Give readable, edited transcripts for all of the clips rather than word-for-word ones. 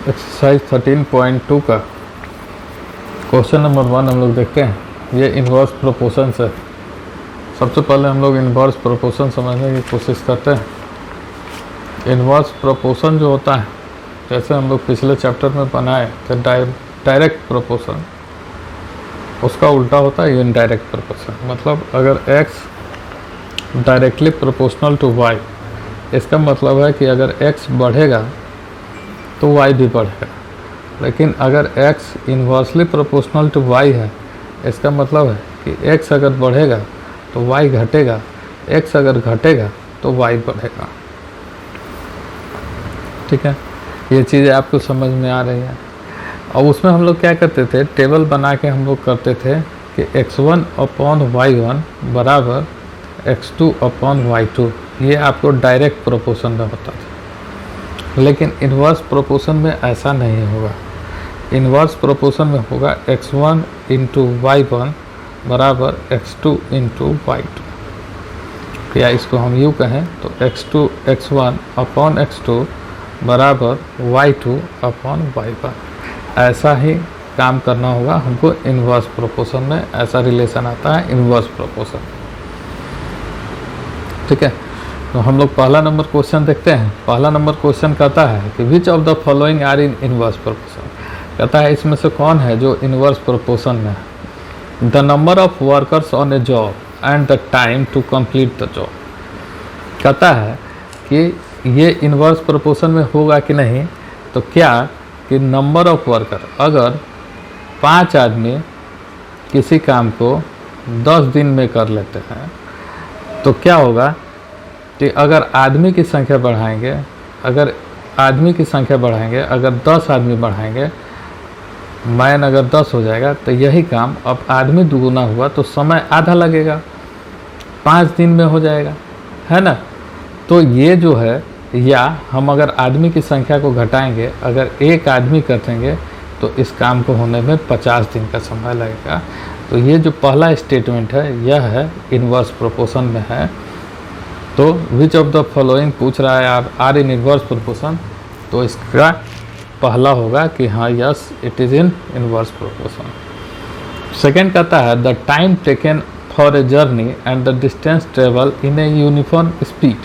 Exercise 13.2 का question number 1 हम लोग देखते हैं। ये इन्वर्स प्रोपोर्शन है। सबसे पहले हम लोग इन्वर्स प्रोपोर्शन समझने की कोशिश करते हैं। इन्वर्स प्रोपोर्शन जो होता है, जैसे हम लोग पिछले चैप्टर में बनाए थे डायरेक्ट प्रोपोर्शन, उसका उल्टा होता है इनडायरेक्ट प्रोपोर्शन। मतलब अगर x directly proportional to y, इसका मतलब है कि अगर x बढ़ेगा तो y भी बढ़ेगा। लेकिन अगर x inversely proportional to y है, इसका मतलब है कि x अगर बढ़ेगा तो y घटेगा, x अगर घटेगा तो y बढ़ेगा। ठीक है, ये चीज़ें आपको समझ में आ रही है। और उसमें हम लोग क्या करते थे, टेबल बना के हम लोग करते थे कि x1 अपॉन y1 बराबर x2 अपॉन y2। ये आपको डायरेक्ट प्रोपोर्शन में होता था। लेकिन इन्वर्स प्रोपोर्शन में ऐसा नहीं होगा। इन्वर्स प्रोपोर्शन में होगा x1 इंटू y1 बराबर x2 इंटू y2। या इसको हम यूँ कहें तो x1 अपॉन x2 बराबर y2 अपॉन y1। ऐसा ही काम करना होगा हमको इन्वर्स प्रोपोर्शन में। ऐसा रिलेशन आता है इन्वर्स प्रोपोर्शन। ठीक है, तो हम लोग पहला नंबर क्वेश्चन देखते हैं। पहला नंबर क्वेश्चन कहता है कि which of the following are in inverse proportion. कहता है इसमें से कौन है जो इन्वर्स प्रोपोर्शन में है। The number of workers on a job and the time to complete the job. कहता है कि ये इन्वर्स प्रोपोर्शन में होगा कि नहीं, तो क्या कि नंबर ऑफ वर्कर, अगर 5 आदमी किसी काम को 10 दिन में कर लेते हैं तो क्या होगा कि अगर आदमी की संख्या बढ़ाएंगे, अगर 10 आदमी बढ़ाएंगे, मैन अगर 10 हो जाएगा तो यही काम अब आदमी दुगुना हुआ तो समय आधा लगेगा, 5 दिन में हो जाएगा, है ना। तो ये जो है, या हम अगर आदमी की संख्या को घटाएंगे, अगर 1 आदमी कर देंगे तो इस काम को होने में 50 दिन का समय लगेगा। तो ये जो पहला स्टेटमेंट है यह है इन्वर्स प्रोपोर्शन में है। तो विच ऑफ द फॉलोइंग पूछ रहा है आर इन इन्वर्स प्रोपोर्शन, तो इसका पहला होगा कि हाँ yes it is in inverse proportion. Second कहता है the time taken for a journey and the distance travel in a uniform speed.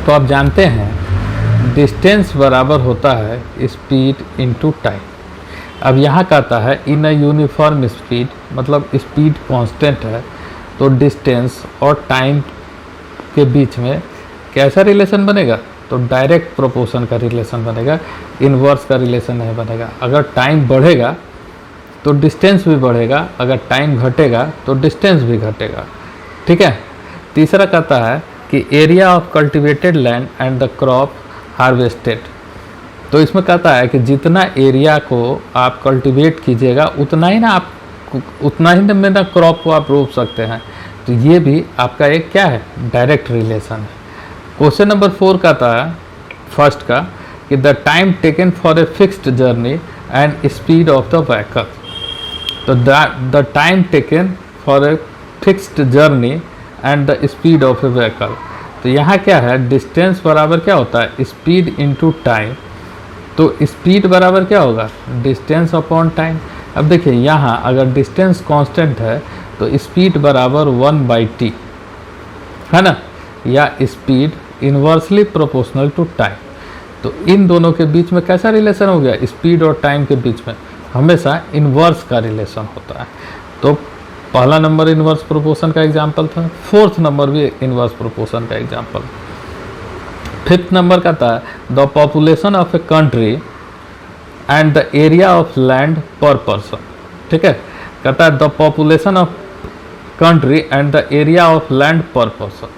तो आप जानते हैं डिस्टेंस बराबर होता है स्पीड इनटू टाइम। अब यहाँ कहता है इन अ यूनिफॉर्म स्पीड, मतलब स्पीड कांस्टेंट है, तो डिस्टेंस और टाइम के बीच में कैसा रिलेशन बनेगा, तो डायरेक्ट प्रोपोर्शन का रिलेशन बनेगा, इन्वर्स का रिलेशन नहीं बनेगा। अगर टाइम बढ़ेगा तो डिस्टेंस भी बढ़ेगा, अगर टाइम घटेगा तो डिस्टेंस भी घटेगा। ठीक है। तीसरा कहता है कि area of cultivated land and the crop harvested. तो इसमें कहता है कि जितना एरिया को आप कल्टिवेट कीजिएगा उतना ही में ना क्रॉप को आप रोप सकते हैं। तो ये भी आपका एक क्या है, डायरेक्ट रिलेशन है। क्वेश्चन नंबर 4 कहता है फर्स्ट का कि the time taken for a fixed journey and speed of the vehicle. तो the time taken for a fixed journey and the speed of a vehicle. तो यहाँ क्या है, डिस्टेंस बराबर क्या होता है, स्पीड इनटू टाइम। तो स्पीड बराबर क्या होगा, डिस्टेंस अपॉन टाइम। अब देखिए यहाँ अगर डिस्टेंस कांस्टेंट है तो स्पीड बराबर 1/t, है ना, या speed inversely proportional to time. तो इन दोनों के बीच में कैसा रिलेशन हो गया, स्पीड और टाइम के बीच में हमेशा इन्वर्स का रिलेशन होता है। तो पहला नंबर इन्वर्स प्रोपोर्शन का एग्जाम्पल था, 4th नंबर भी इन्वर्स प्रोपोर्शन का एग्जाम्पल। 5th नंबर का था the population of a country and the area of land पर पर्सन। ठीक है, कहता है the population of country and the area of land पर पर्सन।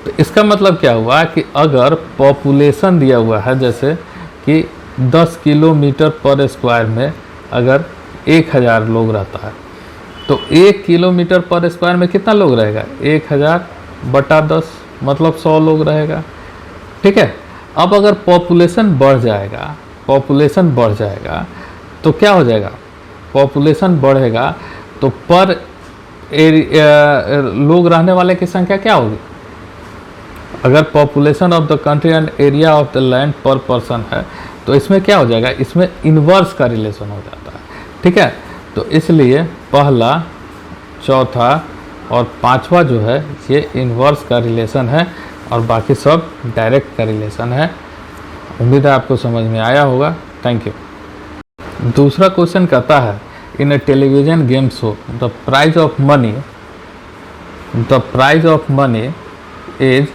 तो इसका मतलब क्या हुआ कि अगर पॉपुलेशन दिया हुआ है, जैसे कि 10 किलोमीटर पर स्क्वायर में अगर 1000 लोग रहता है, तो 1 किलोमीटर पर स्क्वायर में कितना लोग रहेगा, 1000/10, मतलब 100 लोग रहेगा। ठीक है। अब अगर पॉपुलेशन बढ़ जाएगा तो क्या हो जाएगा, पॉपुलेशन बढ़ेगा तो पर लोग रहने वाले की संख्या क्या होगी, अगर population of the country and area of the land पर पर्सन है तो इसमें क्या हो जाएगा, इसमें इन्वर्स का रिलेशन हो जाता है। ठीक है, तो इसलिए पहला, चौथा और पांचवा जो है ये इन्वर्स का रिलेशन है और बाकी सब डायरेक्ट का रिलेशन है। उम्मीद है आपको समझ में आया होगा। Thank you. दूसरा क्वेश्चन कहता है, in a television game show the prize of money is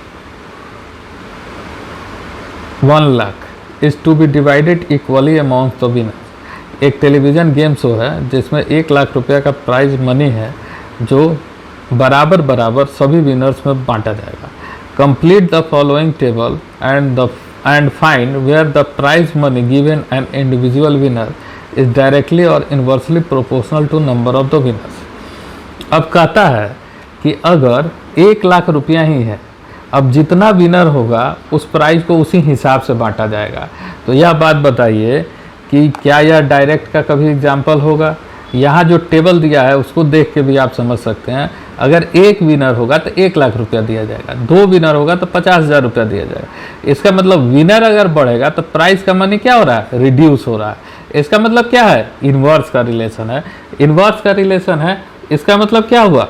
1 lakh is to be divided equally amount the winner. एक टेलीविज़न गेम शो है जिसमें 1 लाख रुपया का प्राइज मनी है जो बराबर बराबर सभी विनर्स में बांटा जाएगा। Complete the following table and find where the prize money given an individual winner is directly और inversely proportional to number of the winners. अब कहता है कि अगर 1 लाख रुपया ही है, अब जितना विनर होगा उस प्राइज को उसी हिसाब से बांटा जाएगा। तो यह बात बताइए कि क्या यह डायरेक्ट का कभी एग्जाम्पल होगा। यहाँ जो टेबल दिया है उसको देख के भी आप समझ सकते हैं। अगर 1 विनर होगा तो 1 लाख रुपया दिया जाएगा, 2 विनर होगा तो 50,000 रुपया दिया जाएगा। इसका मतलब विनर अगर बढ़ेगा तो प्राइस का मनी क्या हो रहा है, रिड्यूस हो रहा है। इसका मतलब क्या है, इन्वर्स का रिलेशन है। इन्वर्स का रिलेशन है, इसका मतलब क्या हुआ,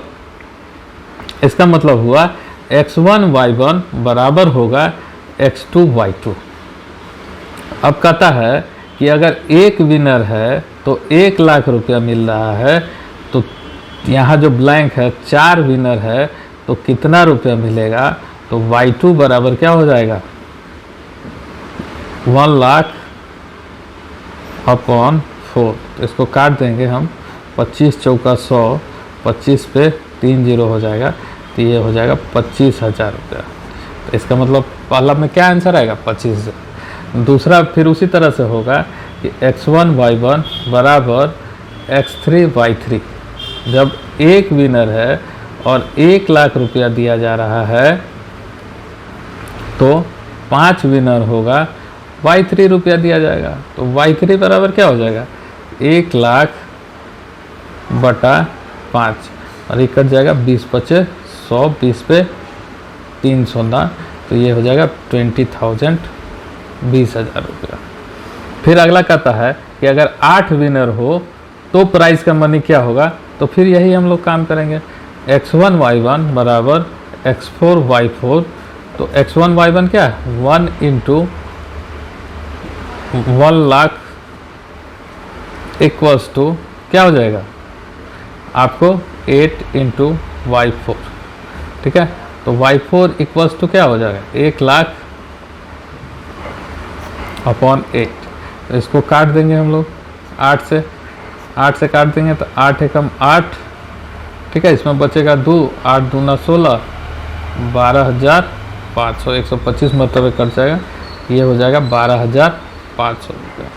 इसका मतलब हुआ x1 y1 बराबर होगा x2 y2। अब कहता है कि अगर 1 विनर है तो 1 लाख रुपया मिल रहा है, तो यहाँ जो ब्लैंक है 4 विनर है तो कितना रुपया मिलेगा, तो y2 बराबर क्या हो जाएगा, 1 लाख अपॉन 4। तो इसको काट देंगे हम, 25 चौका 100, 25 पे 3 0 हो जाएगा, तो ये हो जाएगा 25,000 रुपया। तो इसका मतलब पहला में क्या आंसर आएगा, 25। दूसरा फिर उसी तरह से होगा कि x1 y1 बराबर x3 y3। जब 1 विनर है और 1 लाख रुपया दिया जा रहा है तो 5 विनर होगा, y3 रुपया दिया जाएगा। तो y3 बराबर क्या हो जाएगा, 1 लाख बटा 5 और ये कट जाएगा, 20 पचे 100, 20 पे 300 ना, तो ये हो जाएगा 20,000, 20,000 रुपया। फिर अगला कहता है कि अगर 8 विनर हो तो प्राइस का मनी क्या होगा, तो फिर यही हम लोग काम करेंगे। x1 y1 बराबर x4 y4। तो x1 y1 क्या है, 1 इंटू 1 लाख इक्वल्स टू क्या हो जाएगा आपको 8 इंटू y4। ठीक है, तो y4 इक्वल्स टू क्या हो जाएगा, 1 लाख अपॉन 8। तो इसको काट देंगे हम लोग 8 से काट देंगे तो 8 एकम 8। ठीक है, इसमें बचेगा 2, 8 दूना 16, 12,500, 125 मरतबे कट जाएगा, ये हो जाएगा 12,500 रुपया।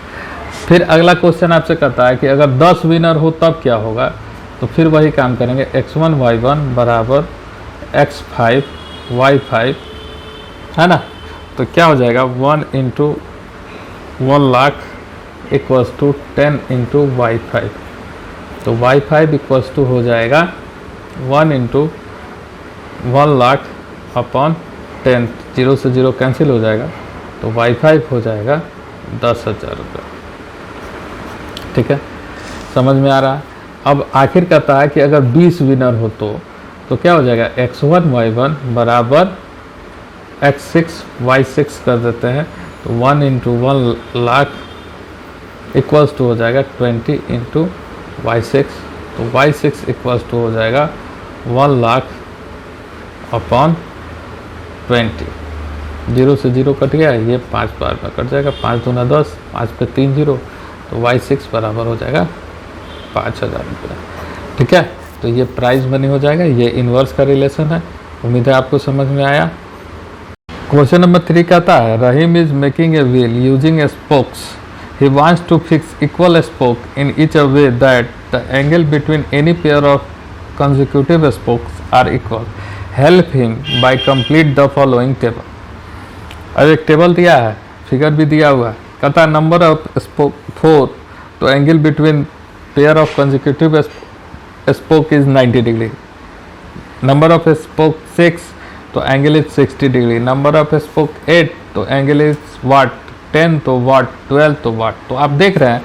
फिर अगला क्वेश्चन आपसे कहता है कि अगर 10 विनर हो तब क्या होगा, तो फिर वही काम करेंगे। x1 y1 बराबर x5 y5 है ना, तो क्या हो जाएगा 1 into 1 lakh equals to 10 into y5। तो y5 इक्वल्स टू हो जाएगा 1 इंटू 1 लाख अपॉन 10, 0 से 0 कैंसिल हो जाएगा, तो y5 हो जाएगा 10,000 रुपये। ठीक है, समझ में आ रहा है। अब आखिर कहता है कि अगर 20 विनर हो तो क्या हो जाएगा, x1 y1 बराबर x6 y6 कर देते हैं, तो 1 इंटू 1 लाख इक्वल्स टू हो जाएगा 20 इंटू y6। तो y6 इक्वल्स टू हो जाएगा 1 लाख अपॉन 20। 0 से 0 कट गया, ये 5 बार में कट जाएगा, 5 दूना 10, 5 पे 3 0, तो y6 बराबर हो जाएगा 5,000 रुपये। ठीक है, तो ये प्राइस मनी हो जाएगा, ये इन्वर्स का रिलेशन है। उम्मीद है आपको समझ में आया। क्वेश्चन नंबर 3 कहता है, Rahim is making a wheel using a spokes. He wants to fix equal spoke in each a way that the angle between any pair of consecutive spokes are equal. Help him by complete the following table. अब एक table दिया है, figure भी दिया हुआ है, कहता है नंबर ऑफ स्पोक 4, तो angle between pair of consecutive spoke is 90 degree. Number of spoke 6, तो angle is 60 degree. Number of spoke 8 तो एंगल इज वाट, 10 तो वाट, 12 तो वाट। तो आप देख रहे हैं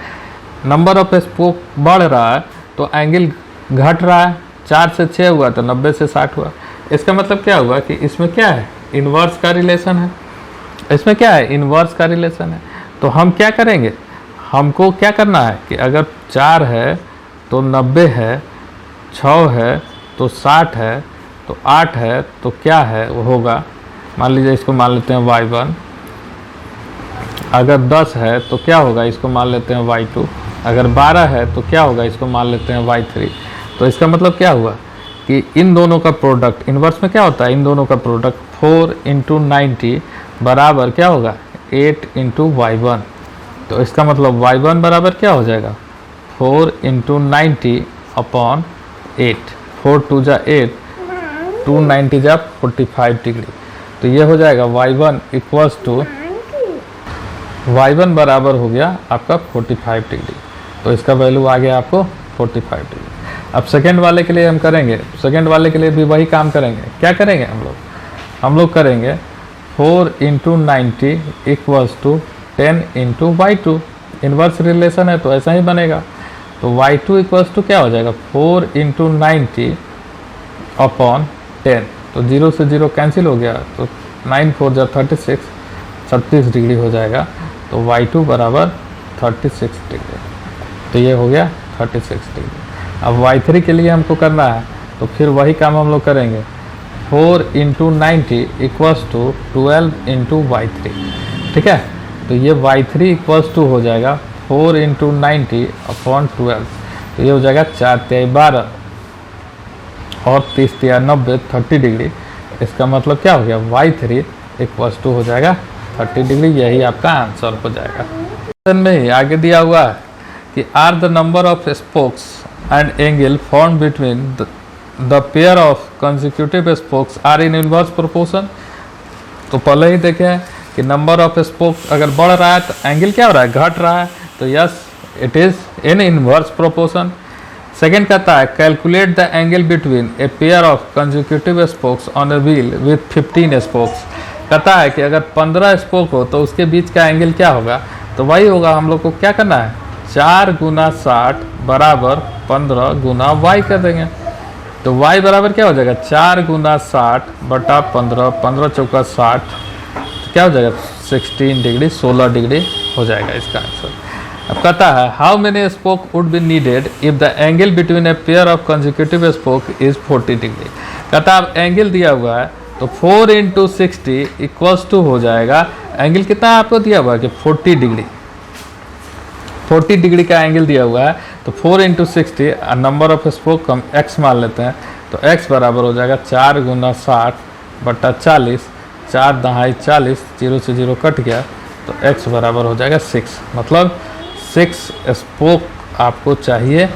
नंबर ऑफ स्पोक बढ़ रहा है तो एंगल घट रहा है। 4 से 6 हुआ तो 90 से 60 हुआ। इसका मतलब क्या हुआ कि इसमें क्या है, इन्वर्स का रिलेशन है। इसमें क्या है, इन्वर्स का रिलेशन है। तो हम क्या करेंगे, हमको क्या करना है कि अगर 4 है तो 90 है, 6 है तो 60 है, तो 8 है तो क्या है वो होगा, मान लीजिए इसको मान लेते हैं y1। अगर 10 है तो क्या होगा, इसको मान लेते हैं y2। अगर 12 है तो क्या होगा, इसको मान लेते हैं y3। तो इसका मतलब क्या हुआ कि इन दोनों का प्रोडक्ट, इन्वर्स में क्या होता है, इन दोनों का प्रोडक्ट 4 × 90 बराबर क्या होगा, 8 × y1। तो इसका मतलब y1 बराबर क्या हो जाएगा, 4 × 90 अपॉन 8। 4 2 जा 8, 290 जा 45 डिग्री। तो ये हो जाएगा y1 इक्वल्स टू, y1 बराबर हो गया आपका 45 डिग्री। तो इसका वैल्यू आ गया आपको 45 डिग्री। अब सेकेंड वाले के लिए हम करेंगे, सेकेंड वाले के लिए भी वही काम करेंगे। क्या करेंगे हम लोग करेंगे 4 × 90 equals to 10 × y2। Inverse relation है तो ऐसा ही बनेगा। तो y2 इक्वल्स टू क्या हो जाएगा, 4 × 90 अपॉन 10। तो 0 से 0 कैंसिल हो गया, तो 9 4 जा 36, 36 डिग्री हो जाएगा। तो y2 बराबर 36 डिग्री। तो ये हो गया 36 डिग्री। अब y3 के लिए हमको करना है तो फिर वही काम हम लोग करेंगे। 4 × 90 इक्वल्स टू 12 × y3। ठीक है, तो ये y3 इक्वल्स टू हो जाएगा 4 × 90 अपॉन 12। तो ये हो जाएगा 4 × 12 और 30 × 90, 30 डिग्री। इसका मतलब क्या हो गया, y3 इक्वल्स टू हो जाएगा 30 डिग्री। यही आपका आंसर हो जाएगा। क्वेश्चन में ही आगे दिया हुआ है कि are the number of spokes and angle form between the pair of consecutive spokes are in inverse proportion. तो पहले ही देखे हैं कि नंबर ऑफ स्पोक अगर बढ़ रहा है तो एंगल क्या हो रहा है, घट रहा है। तो yes, it is in inverse proportion. Second कहता है calculate the angle between a pair of consecutive spokes on a wheel with 15 spokes. कहता है कि अगर 15 स्पोक हो तो उसके बीच का एंगल क्या होगा। तो वही होगा, हम लोग को क्या करना है, 4 × 60 बराबर 15 × y कर देंगे। तो y बराबर क्या हो जाएगा, 4 × 60 बटा 15, 15 चौका 60, तो क्या हो जाएगा 16 डिग्री, 16 डिग्री हो जाएगा इसका आंसर। अब कहता है how many spoke would be needed if the angle between a pair of consecutive spoke is 40 degree. कहता है अब एंगल दिया हुआ है तो 4 × 60 इक्वल्स टू हो जाएगा, एंगल कितना आपको दिया हुआ है कि 40 डिग्री, 40 डिग्री का एंगल दिया हुआ है। तो 4 × 60, नंबर ऑफ स्पोक हम x मान लेते हैं। तो x बराबर हो जाएगा 4 × 60 बटा 40, 4 दहाई 40, 0 से 0 कट गया। तो x बराबर हो जाएगा 6। मतलब 6 स्पोक आपको चाहिए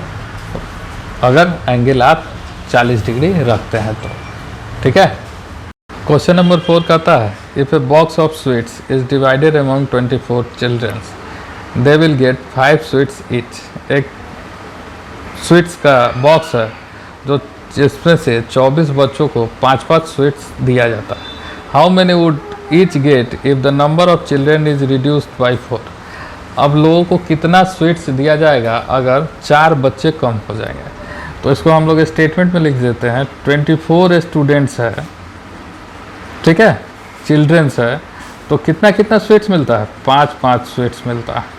अगर एंगल आप 40 डिग्री रखते हैं तो। ठीक है। क्वेश्चन नंबर 4 कहता है if a box of sweets is divided among 24 childrens they will get 5 sweets each. एक स्वीट्स का बॉक्स है जो जिसमें से 24 बच्चों को 5-5 स्वीट्स दिया जाता है। How many would each get if the number of children is reduced by 4। अब लोगों को कितना स्वीट्स दिया जाएगा अगर 4 बच्चे कम हो जाएंगे। तो इसको हम लोग स्टेटमेंट में लिख देते हैं 24 स्टूडेंट्स है, ठीक है, चिल्ड्रंस है, तो कितना कितना स्वीट्स मिलता है, 5-5 स्वीट्स मिलता है।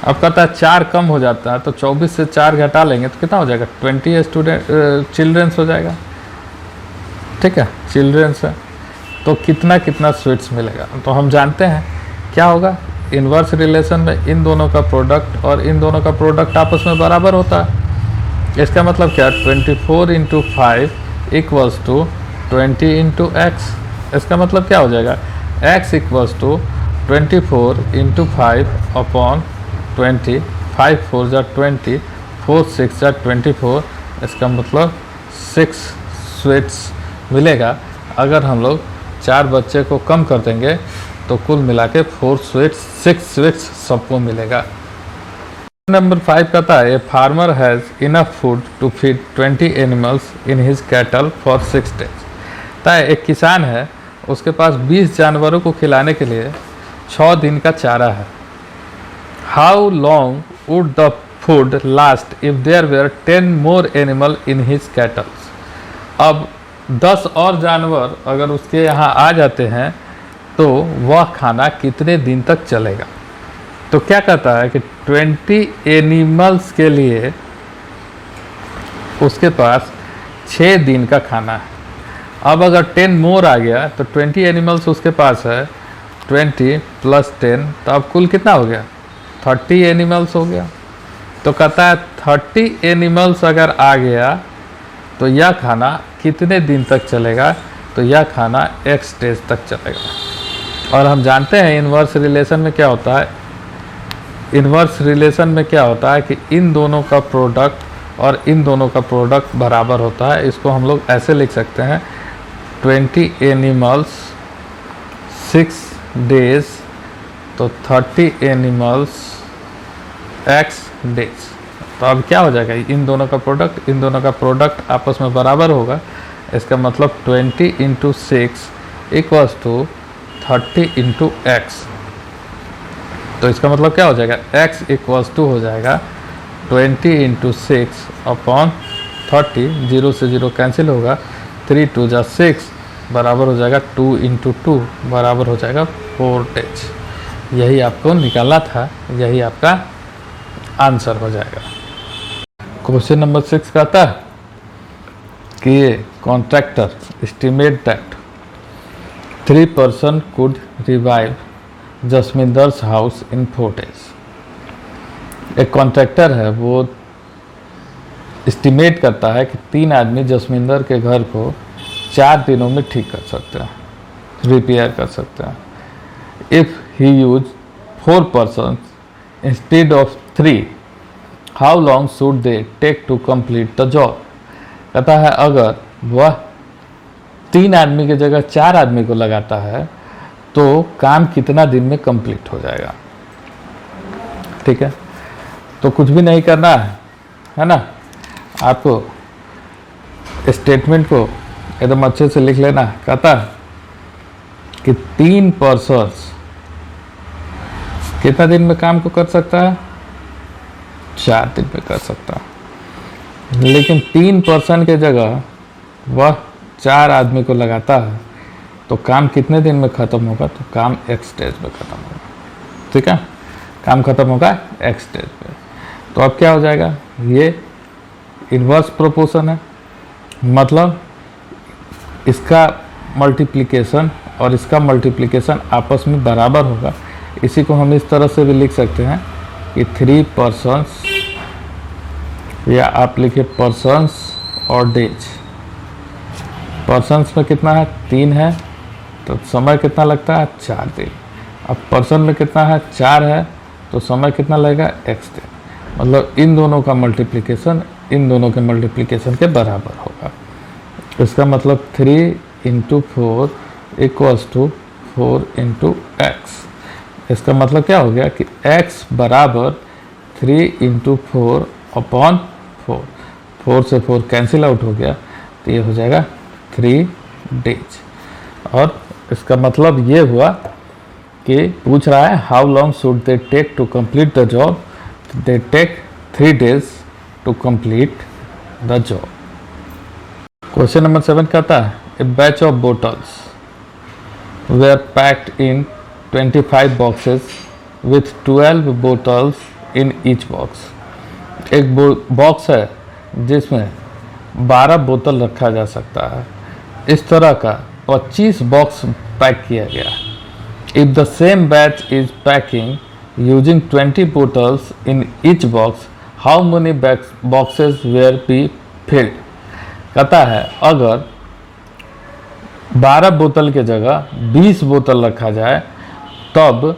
अब कहता है 4 कम हो जाता है तो 24 से 4 घटा लेंगे तो कितना हो जाएगा, 20 स्टूडेंट चिल्ड्रंस हो जाएगा। ठीक है, चिल्ड्रंस है तो कितना कितना स्वीट्स मिलेगा। तो हम जानते हैं क्या होगा, इन्वर्स रिलेशन में इन दोनों का प्रोडक्ट और इन दोनों का प्रोडक्ट आपस में बराबर होता है। इसका मतलब क्या, 24 × 5 इक्वल्स टू 20 × x। इसका मतलब क्या हो जाएगा, x इक्वल्स टू 24 × 5 अपॉन 20, 5 4 जा 20, 4 6 जा 24। इसका मतलब 6 स्वीट्स मिलेगा। अगर हम लोग 4 बच्चे को कम कर देंगे तो कुल मिला के 6 स्वीट्स सबको मिलेगा। नंबर 5 कहता है a farmer has enough food to feed 20 animals in his cattle for 6 days। कहता है एक किसान है, उसके पास 20 जानवरों को खिलाने के लिए 6 दिन का चारा है। How long would the food last if there were 10 more animal in his cattles. अब 10 और जानवर अगर उसके यहाँ आ जाते हैं तो वह खाना कितने दिन तक चलेगा। तो क्या कहता है कि 20 एनिमल्स के लिए उसके पास 6 दिन का खाना है। अब अगर 10 मोर आ गया तो 20 एनिमल्स उसके पास है, 20 + 10 तो अब कुल कितना हो गया, 30 एनिमल्स हो गया। तो कहता है 30 एनिमल्स अगर आ गया तो यह खाना कितने दिन तक चलेगा। तो यह खाना x डेज तक चलेगा। और हम जानते हैं इन्वर्स रिलेशन में क्या होता है, इन्वर्स रिलेशन में क्या होता है कि इन दोनों का प्रोडक्ट और इन दोनों का प्रोडक्ट बराबर होता है। इसको हम लोग ऐसे लिख सकते हैं, 20 एनिमल्स 6 डेज तो 30 एनिमल्स x डेज। तो अब क्या हो जाएगा, इन दोनों का प्रोडक्ट आपस में बराबर होगा। इसका मतलब 20 × 6 = 30 × x। तो इसका मतलब क्या हो जाएगा, x = हो जाएगा 20 × 6/30, 0 से 0 कैंसिल होगा, 3 × 2 = 6 बराबर हो जाएगा 2 × 2 बराबर हो जाएगा 4 डेज। यही आपको निकालना था, यही आपका आंसर हो जाएगा। क्वेश्चन नंबर 6 कहता है कि contractor estimate that 3 person could revive Jasminder's house in 4 days. एक कॉन्ट्रैक्टर है, वो एस्टिमेट करता है कि 3 आदमी जसमिंदर के घर को 4 दिनों में ठीक कर सकते हैं, रिपेयर कर सकते हैं। If he use 4 person instead of 3, how long should they take to complete the job. कहता है अगर वह 3 आदमी की जगह 4 आदमी को लगाता है तो काम कितना दिन में कंप्लीट हो जाएगा। ठीक है, तो कुछ भी नहीं करना है ना, आपको स्टेटमेंट को एकदम अच्छे से लिख लेना। कहता है कि 3 पर्सन्स कितना दिन में काम को कर सकता है, 4 दिन में कर सकता है। लेकिन 3 पर्सन के जगह वह 4 आदमी को लगाता है तो काम कितने दिन में ख़त्म होगा, तो काम x डेज में ख़त्म होगा। ठीक है, काम ख़त्म होगा x डेज में। तो अब क्या हो जाएगा, ये इन्वर्स प्रोपोर्शन है, मतलब इसका मल्टीप्लिकेशन और इसका मल्टीप्लिकेशन आपस में बराबर होगा। इसी को हम इस तरह से भी लिख सकते हैं कि 3 पर्सन्स, या आप लिखिए पर्सन्स और डेज। पर्सन्स में कितना है, 3 है, तो समय कितना लगता है, 4 दिन। अब पर्सन में कितना है, 4 है, तो समय कितना लगेगा, x दिन। मतलब इन दोनों का मल्टीप्लिकेशन इन दोनों के मल्टीप्लिकेशन के बराबर होगा। इसका मतलब 3 × 4 = 4 × x। इसका मतलब क्या हो गया कि x बराबर 3 × 4/4। 4 से 4 कैंसिल आउट हो गया, तो ये हो जाएगा 3 डेज। और इसका मतलब ये हुआ कि पूछ रहा है how long should they take to complete the job. They take 3 days to complete the job. Question number 7 कहता है a batch of bottles were packed in 25 boxes with 12 bottles in each box. एक box है जिसमें 12 बोतल रखा जा सकता है। इस तरह का 25 बॉक्स पैक किया गया। If the same batch is packing using 20 bottles in each box, how many boxes were be filled. कहता है अगर 12 बोतल के जगह 20 बोतल रखा जाए तब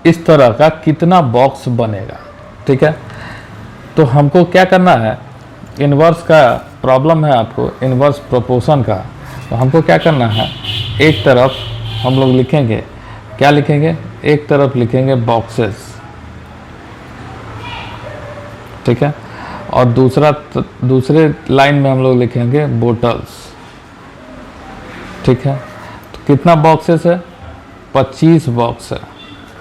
इस तरह का कितना बॉक्स बनेगा। ठीक है, तो हमको क्या करना है, इन्वर्स का प्रॉब्लम है आपको, इन्वर्स प्रोपोर्शन का। तो हमको क्या करना है, एक तरफ हम लोग लिखेंगे, क्या लिखेंगे, एक तरफ लिखेंगे बॉक्सेस, ठीक है, और दूसरे लाइन में हम लोग लिखेंगे बोटल्स। ठीक है, तो कितना बॉक्सेस है? 25 बॉक्स है।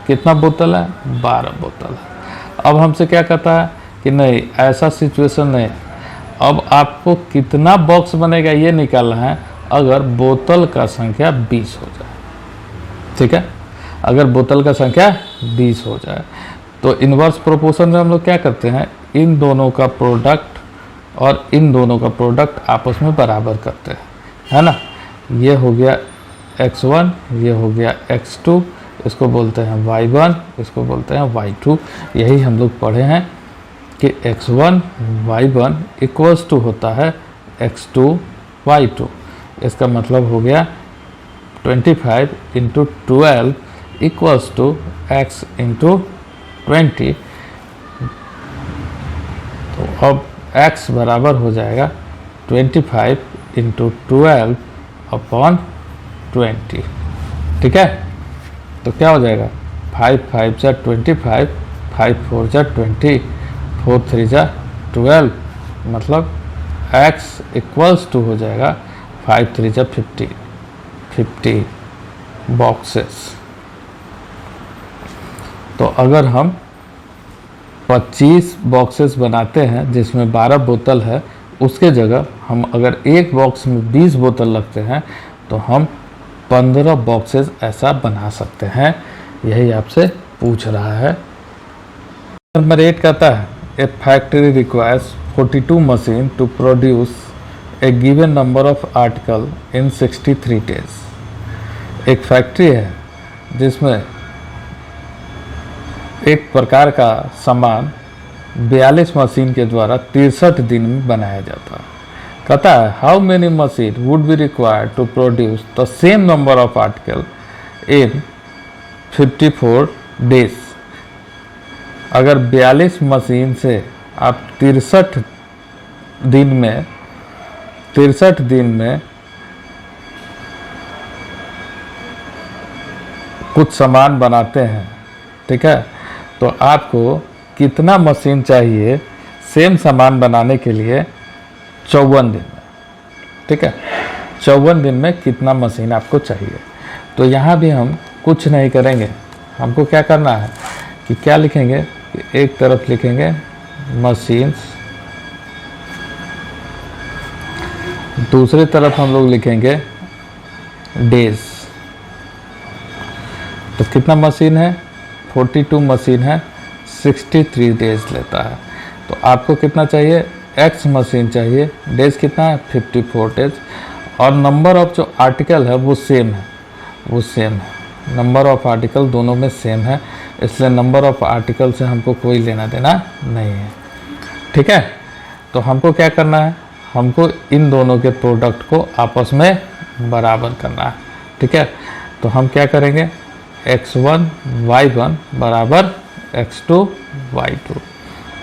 कितना बोतल है? 12 बोतल है। अब हमसे क्या कहता है कि नहीं, ऐसा सिचुएशन नहीं, अब आपको कितना बॉक्स बनेगा ये निकालना है अगर बोतल का संख्या 20 हो जाए। ठीक है, अगर बोतल का संख्या 20 हो जाए तो इन्वर्स प्रोपोर्शन में हम लोग क्या करते हैं, इन दोनों का प्रोडक्ट और इन दोनों का प्रोडक्ट आपस में बराबर करते हैं, है ना। ये हो गया x1, ये हो गया x2, इसको बोलते हैं y1, इसको बोलते हैं y2। यही हम लोग पढ़े हैं कि x1 y1 इक्वल्स टू होता है x2 y2। इसका मतलब हो गया 25 into 12 equals to x into 20। तो अब x बराबर हो जाएगा 25 इंटू 12 अपॉन 20। ठीक है, तो क्या हो जाएगा, 5 5 जा 25, 5 4 जा 20, 4 3 जा 12, मतलब x इक्वल्स टू हो जाएगा 5 3 जा 50 बॉक्सेस। तो अगर हम 25 बॉक्सेस बनाते हैं जिसमें 12 बोतल है, उसके जगह हम अगर एक बॉक्स में 20 बोतल रखते हैं तो हम 15 बॉक्सेस ऐसा बना सकते हैं। यही आपसे पूछ रहा है। नंबर 8 कहता है a factory requires 42 machine to produce a given number of article in 63 days. एक फैक्ट्री है जिसमें एक प्रकार का सामान 42 मशीन के द्वारा 63 दिन में बनाया जाता है। कहता है how many machine would be required to produce the same number of article in 54 days. अगर 42 मशीन से आप 63 दिन में कुछ सामान बनाते हैं, ठीक है, तो आपको कितना मशीन चाहिए सेम सामान बनाने के लिए 54 दिन में। ठीक है, 54 दिन में कितना मशीन आपको चाहिए। तो यहाँ भी हम कुछ नहीं करेंगे, हमको क्या करना है कि क्या लिखेंगे कि एक तरफ लिखेंगे मशीन्स, दूसरी तरफ हम लोग लिखेंगे डेज। तो कितना मशीन है, 42 मशीन है, 63 डेज लेता है। तो आपको कितना चाहिए, x मशीन चाहिए, डेज कितना है 54 डेज, और नंबर ऑफ जो आर्टिकल है वो सेम है, नंबर ऑफ आर्टिकल दोनों में सेम है, इसलिए नंबर ऑफ आर्टिकल से हमको कोई लेना देना नहीं है। ठीक है, तो हमको क्या करना है, हमको इन दोनों के प्रोडक्ट को आपस में बराबर करना है। ठीक है, तो हम क्या करेंगे, x1 y1 बराबर x2 y2।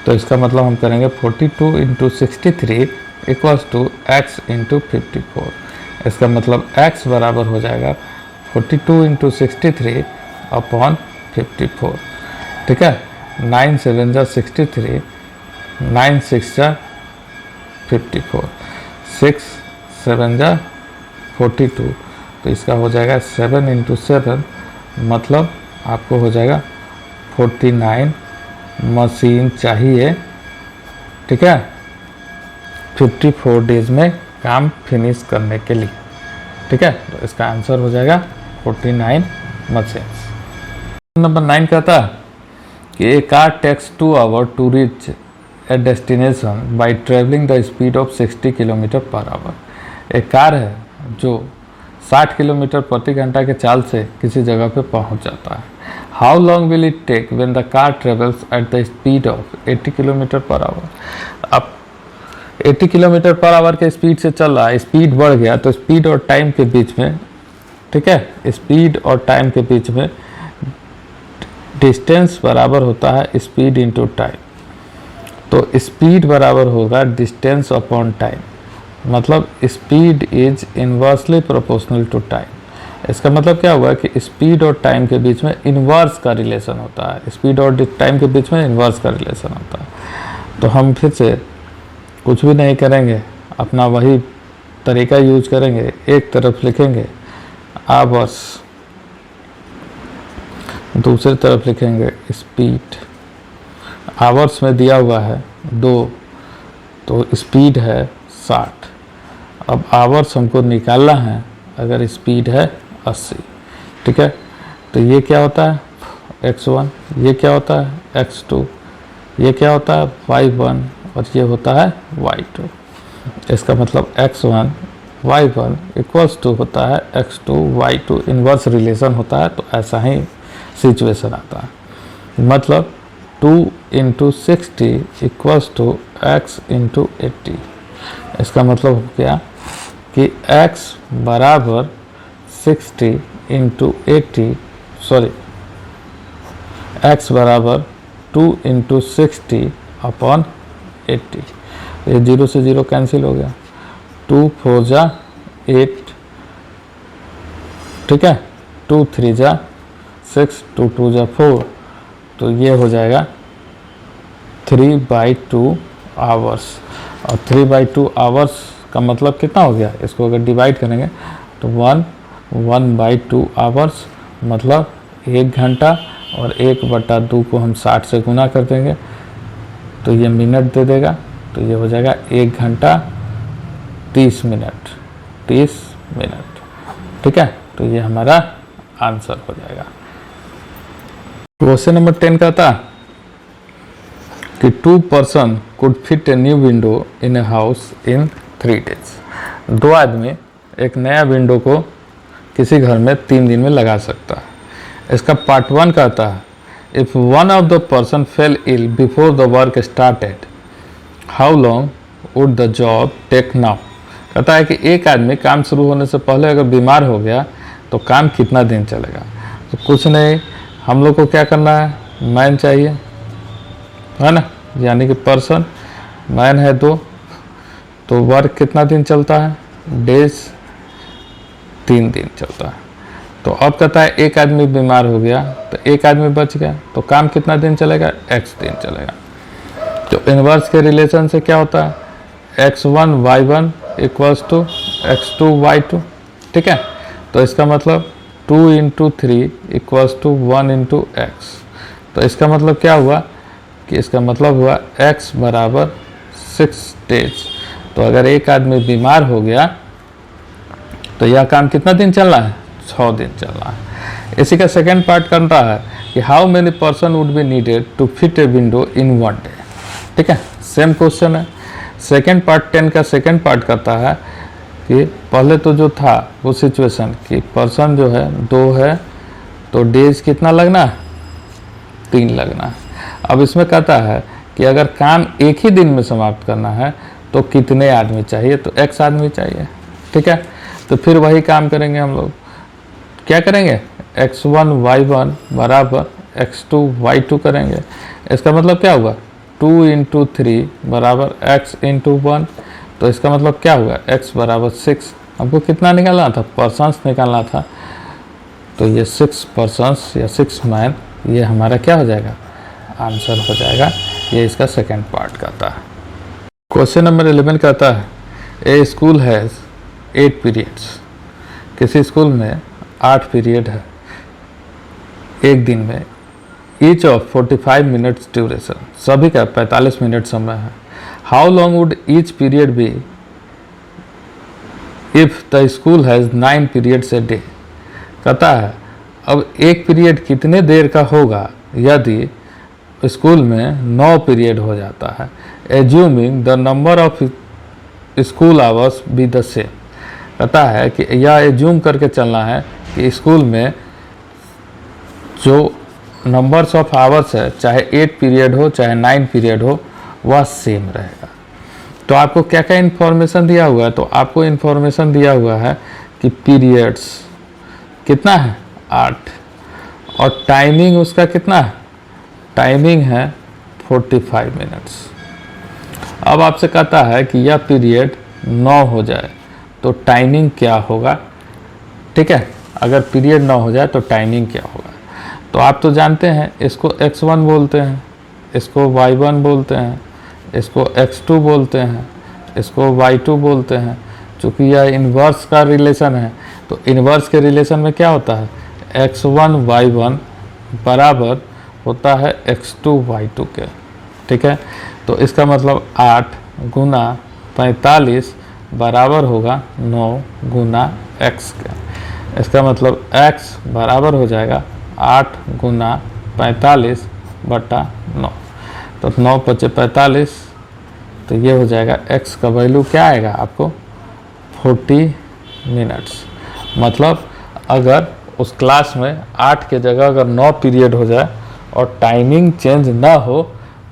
तो इसका मतलब हम करेंगे 42 into 63 equals to x into 54। इसका मतलब x बराबर हो जाएगा 42 इंटू 63 अपॉन 54। ठीक है, 9 7 जा 63, 9 6 जा 54, 6 7 जा 42। तो इसका हो जाएगा 7 इंटू 7, मतलब आपको हो जाएगा 49 मशीन चाहिए। ठीक है, 54 डेज में काम फिनिश करने के लिए। ठीक है, तो इसका आंसर हो जाएगा 49 मशीन। नंबर 9 कहता है कि a car takes 2 hour to reach a destination by travelling the speed of 60 kilometre per hour. एक कार है जो 60 किलोमीटर प्रति घंटा के चाल से किसी जगह पे पहुंच जाता है। How long will it take when the car travels at the speed of 80 kilometre per hour. अब 80 किलोमीटर पर आवर के स्पीड से चल रहा है, स्पीड बढ़ गया तो स्पीड और टाइम के बीच में, ठीक है, स्पीड और टाइम के बीच में डिस्टेंस बराबर होता है स्पीड इंटू टाइम। तो स्पीड बराबर होगा डिस्टेंस अपॉन टाइम, मतलब speed is inversely proportional to time. इसका मतलब क्या हुआ कि स्पीड और टाइम के बीच में इन्वर्स का रिलेशन होता है, स्पीड और टाइम के बीच में इन्वर्स का रिलेशन होता है। तो हम फिर से कुछ भी नहीं करेंगे, अपना वही तरीका यूज करेंगे, एक तरफ लिखेंगे आवर्स, दूसरी तरफ लिखेंगे स्पीड। आवर्स में दिया हुआ है 2, तो स्पीड है 60। अब आवर्स हमको निकालना है अगर स्पीड है 80, ठीक है। तो ये क्या होता है x1, ये क्या होता है x2, ये क्या होता है y1 और ये होता है y2। इसका मतलब x1 y1 इक्वल्स टू होता है x2 y2, इन्वर्स रिलेशन होता है। तो ऐसा ही सिचुएशन आता है, मतलब 2 into 60 equals to x into 80। इसका मतलब हो गया कि x बराबर 60 इंटू 80, सॉरी x बराबर 2 इंटू 60 अपॉन 80। ये 0 से 0 कैंसिल हो गया, 2 4 जा 8, ठीक है, 2 3 जा 6, 2 2 जा 4, तो ये हो जाएगा 3/2 आवर्स। और 3/2 आवर्स का मतलब कितना हो गया, इसको अगर डिवाइड करेंगे तो 1/2 आवर्स मतलब 1 घंटा, और 1/2 को हम 60 से गुना कर देंगे तो ये मिनट दे देगा। तो ये हो जाएगा 1 घंटा 30 मिनट, 30 मिनट, ठीक है। तो ये हमारा आंसर हो जाएगा। क्वेश्चन नंबर 10 का था कि 2 person could fit a new window in a house in 3 days। 2 आदमी एक नया विंडो को किसी घर में 3 दिन में लगा सकता है। इसका पार्ट 1 कहता है if one of the person fell ill before the work started how long would the job take now. कहता है कि एक आदमी काम शुरू होने से पहले अगर बीमार हो गया तो काम कितना दिन चलेगा। तो कुछ नहीं, हम लोग को क्या करना है, मैन चाहिए, है ना, यानी कि पर्सन, मैन है 2, तो वर्क कितना दिन चलता है, डेज 3 दिन चलता है। तो अब कहता है एक आदमी बीमार हो गया तो एक आदमी बच गया, तो काम कितना दिन चलेगा, x दिन चलेगा। तो इन्वर्स के रिलेशन से क्या होता है x1 y1 equals to x2 y2, ठीक है। तो इसका मतलब 2 into 3 equals to 1 into x. तो इसका मतलब क्या हुआ कि इसका मतलब हुआ x बराबर 6 डेज। तो अगर एक आदमी बीमार हो गया तो यह काम कितना दिन चलना है, 6 दिन चलना है। इसी का सेकेंड पार्ट कर रहा है कि how many person would be needed to fit a window in 1 day, ठीक है। सेम क्वेश्चन है। सेकेंड पार्ट 10 का सेकेंड पार्ट करता है कि पहले तो जो था वो सिचुएशन कि पर्सन जो है 2 है तो डेज कितना लगना है, 3 लगना है। अब इसमें कहता है कि अगर काम एक ही दिन में समाप्त करना है तो कितने आदमी चाहिए, तो x आदमी चाहिए, ठीक है। तो फिर वही काम करेंगे हम लोग, क्या करेंगे, x1 y1 बराबर x2 y2 करेंगे। इसका मतलब क्या हुआ 2 इंटू 3 बराबर x इंटू 1। तो इसका मतलब क्या हुआ x बराबर 6। हमको कितना निकालना था, पर्सन्स निकालना था। तो ये 6 पर्सन्स या 6 मैन, ये हमारा क्या हो जाएगा, आंसर हो जाएगा। ये इसका सेकेंड पार्ट कहता है। क्वेश्चन नंबर 11 कहता है ए स्कूल हैज़ 8 पीरियड्स। किसी स्कूल में 8 पीरियड है एक दिन में, ईच ऑफ 45 मिनट्स ड्यूरेशन, सभी का 45 मिनट समय है। How long would each period be if the school has 9 periods a day. कहता है अब एक पीरियड कितने देर का होगा यदि स्कूल में 9 पीरियड हो जाता है। Assuming the number of school hours be the same. कहता है कि यह एज्यूम करके चलना है कि स्कूल में जो नंबर्स ऑफ आवर्स है, चाहे 8 पीरियड हो चाहे 9 पीरियड हो, वह सेम रहेगा। तो आपको क्या क्या इन्फॉर्मेशन दिया हुआ है, तो आपको इन्फॉर्मेशन दिया हुआ है कि पीरियड्स कितना है 8, और टाइमिंग उसका कितना है, टाइमिंग है 45 मिनट्स। अब आपसे कहता है कि यह पीरियड 9 हो जाए तो टाइमिंग क्या होगा, ठीक है। अगर पीरियड 9 हो जाए तो टाइमिंग क्या होगा। तो आप तो जानते हैं इसको x1 बोलते हैं, इसको y1 बोलते हैं, इसको x2 बोलते हैं, इसको y2 बोलते हैं। चूँकि यह इन्वर्स का रिलेशन है, तो इन्वर्स के रिलेशन में क्या होता है, x1 y1 बराबर होता है x2 y2 के। ठीक है, तो इसका मतलब 8 गुना 45 बराबर होगा 9 गुना x के। इसका मतलब x बराबर हो जाएगा 8 गुना 45 बटा 9। तो 9 पचे 45, तो ये हो जाएगा x का वैल्यू क्या आएगा आपको 40 मिनट्स। मतलब अगर उस क्लास में 8 के जगह अगर 9 पीरियड हो जाए और टाइमिंग चेंज ना हो,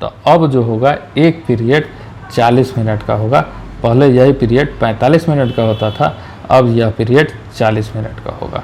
तो अब जो होगा एक पीरियड 40 मिनट का होगा। पहले यही पीरियड 45 मिनट का होता था, अब यह पीरियड 40 मिनट का होगा।